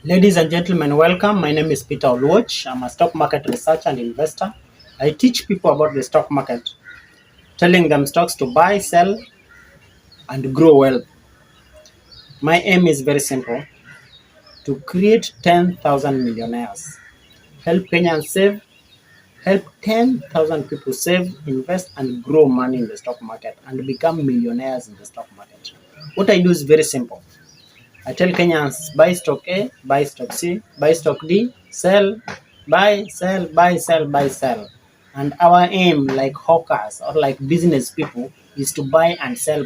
Ladies and gentlemen, welcome. My name is Peter Oluoch. I'm a stock market researcher and investor. I teach people about the stock market, telling them stocks to buy, sell, and grow wealth. My aim is very simple: to create 10,000 millionaires, help Kenyans save, help 10,000 people save, invest, and grow money in the stock market and become millionaires in the stock market. What I do is very simple. I tell Kenyans, buy stock A, buy stock C, buy stock D, sell, buy, sell, buy, sell, buy, sell. And our aim, like hawkers or like business people, is to buy and sell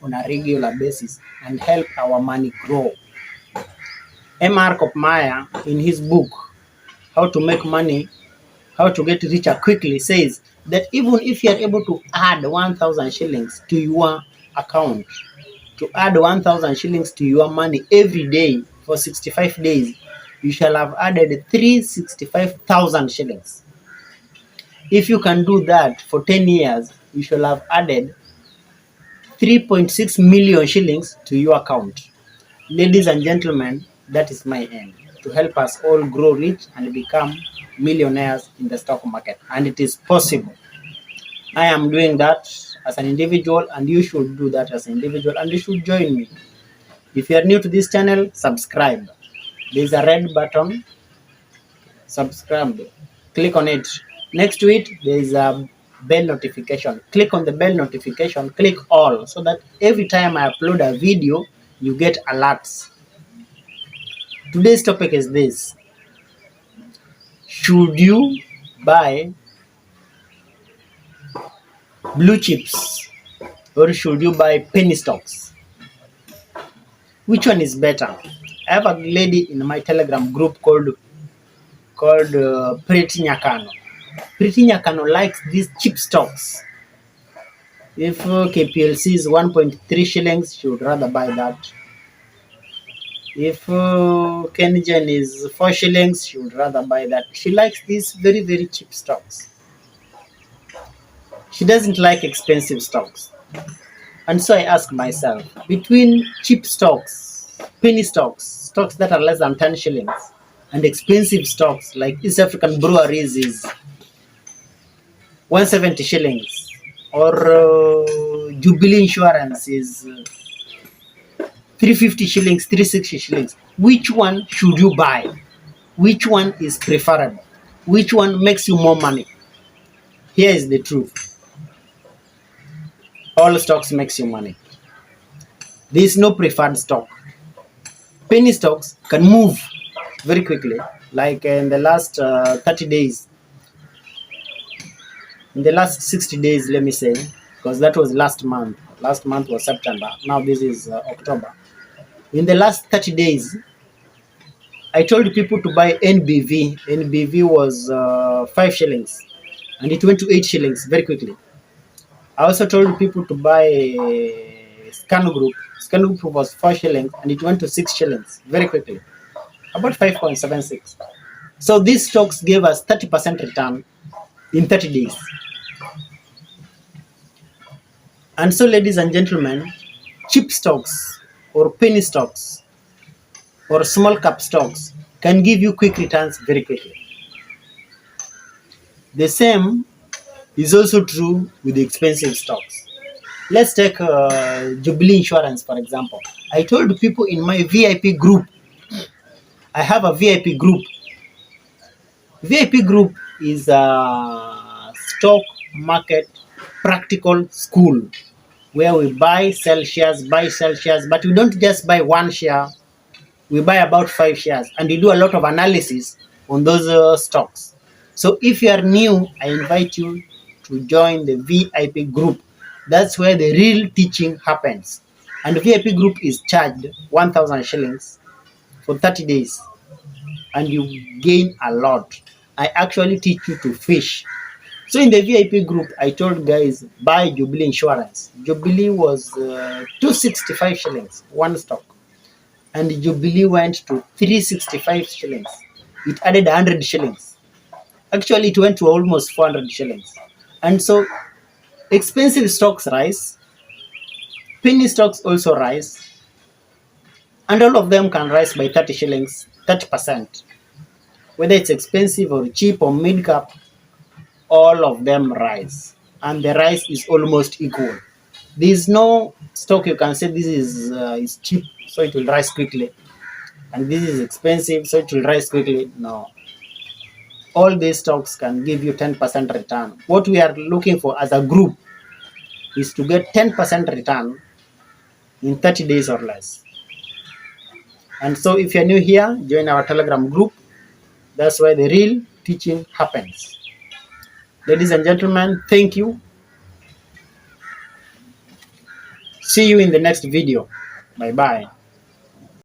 on a regular basis and help our money grow. M.R. Kopmaya, in his book, How to Make Money, How to Get Richer Quickly, says that even if you are able to add 1,000 shillings to your account, to add 1,000 shillings to your money every day for 65 days, you shall have added 365,000 shillings. If you can do that for 10 years, you shall have added 3.6 million shillings to your account. Ladies and gentlemen, that is my aim, to help us all grow rich and become millionaires in the stock market. And it is possible. I am doing that as an individual, and you should do that as an individual, and you should join me. If you are new to this channel, subscribe. There is a red button, subscribe. Click on it. Next to it, there is a bell notification. Click on the bell notification, click all, so that every time I upload a video, you get alerts. Today's topic is this: should you buy blue chips or should you buy penny stocks? Which one is better? I have a lady in my Telegram group called Pretty Nyakano. Pretty Nyakano likes these cheap stocks. If KPLC is 1.3 shillings, she would rather buy that. If Kengen is 4 shillings, she would rather buy that. She likes these very, very cheap stocks. She doesn't like expensive stocks. And so I ask myself, between cheap stocks, penny stocks, stocks that are less than 10 shillings, and expensive stocks like East African Breweries is 170 shillings, or Jubilee Insurance is 350 shillings, 360 shillings, which one should you buy? Which one is preferable? Which one makes you more money? Here is the truth. All stocks makes you money. There is no preferred stock. Penny stocks can move very quickly, like in the last 30 days. In the last 60 days, let me say, because that was last month. Last month was September. Now this is October. In the last 30 days, I told people to buy NBV. NBV was 5 shillings, and it went to 8 shillings very quickly. I also told people to buy Scan Group. Scan Group was 4 shillings, and it went to 6 shillings very quickly, about 5.76. So these stocks gave us 30% return in 30 days. And so, ladies and gentlemen, cheap stocks or penny stocks or small cap stocks can give you quick returns very quickly. The same is also true with the expensive stocks. Let's take Jubilee Insurance, for example. I told people in my VIP group, I have a VIP group. VIP group is a stock market practical school where we buy, sell shares, but we don't just buy one share. We buy about 5 shares, and we do a lot of analysis on those stocks. So if you are new, I invite you to join the VIP group. That's where the real teaching happens. And the VIP group is charged 1,000 shillings for 30 days, and you gain a lot. I actually teach you to fish. So in the VIP group, I told guys, buy Jubilee Insurance. Jubilee was 265 shillings, one stock. And Jubilee went to 365 shillings. It added 100 shillings. Actually, it went to almost 400 shillings. And so Expensive stocks rise, penny stocks also rise, and all of them can rise by 30 shillings, 30%. Whether it's expensive or cheap or mid cap, all of them rise, and the rise is almost equal. There is no stock you can say this is cheap, so it will rise quickly, and this is expensive, so it will rise quickly. No, all these stocks can give you 10% return. What we are looking for as a group is to get 10% return in 30 days or less. And so if you're new here, join our Telegram group. That's where the real teaching happens. Ladies and gentlemen, thank you. See you in the next video. Bye bye.